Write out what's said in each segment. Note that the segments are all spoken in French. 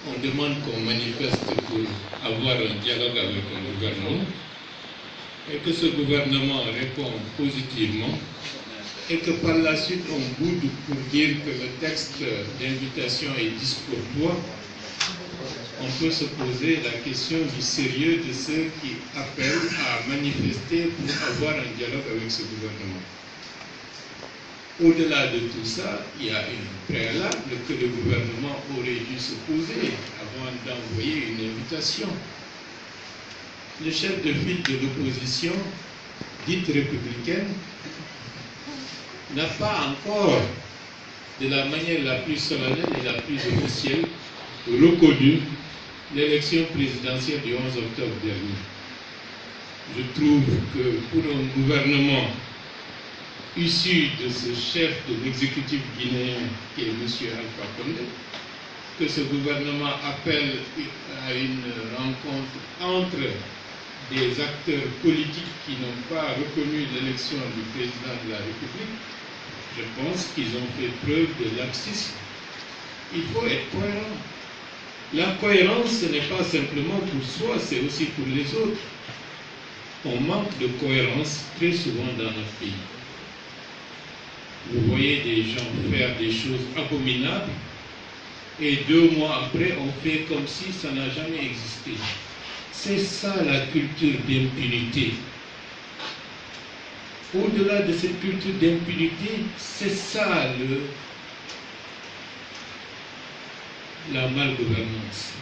on demande qu'on manifeste pour avoir un dialogue avec un gouvernement et que ce gouvernement répond positivement et que par la suite on boude pour dire que le texte d'invitation est discourtois, on peut se poser la question du sérieux de ceux qui appellent à manifester pour avoir un dialogue avec ce gouvernement. Au-delà de tout ça, il y a une préalable que le gouvernement aurait dû se poser avant d'envoyer une invitation. Le chef de file de l'opposition, dite républicaine, n'a pas encore, de la manière la plus solennelle et la plus officielle, reconnu l'élection présidentielle du 11 octobre dernier. Je trouve que pour un gouvernement issu de ce chef de l'exécutif guinéen qui est M. Alpha Condé, que ce gouvernement appelle à une rencontre entre des acteurs politiques qui n'ont pas reconnu l'élection du président de la République, je pense qu'ils ont fait preuve de laxisme. Il faut être cohérent. La cohérence, ce n'est pas simplement pour soi, c'est aussi pour les autres. On manque de cohérence très souvent dans notre pays. Vous voyez des gens faire des choses abominables et 2 mois après, on fait comme si ça n'a jamais existé. C'est ça la culture d'impunité. Au-delà de cette culture d'impunité, c'est ça la malgouvernance.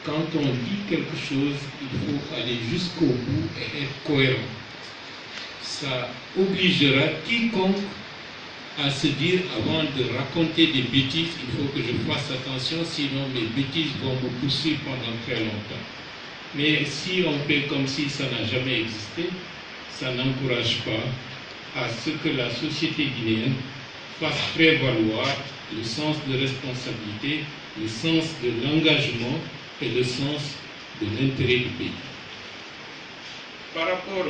Quand on dit quelque chose, il faut aller jusqu'au bout et être cohérent. Ça obligera quiconque à se dire, avant de raconter des bêtises, il faut que je fasse attention, sinon mes bêtises vont me poursuivre pendant très longtemps. Mais si on fait comme si ça n'a jamais existé, ça n'encourage pas à ce que la société guinéenne fasse prévaloir le sens de responsabilité, le sens de l'engagement et le sens de l'intérêt du pays. Par rapport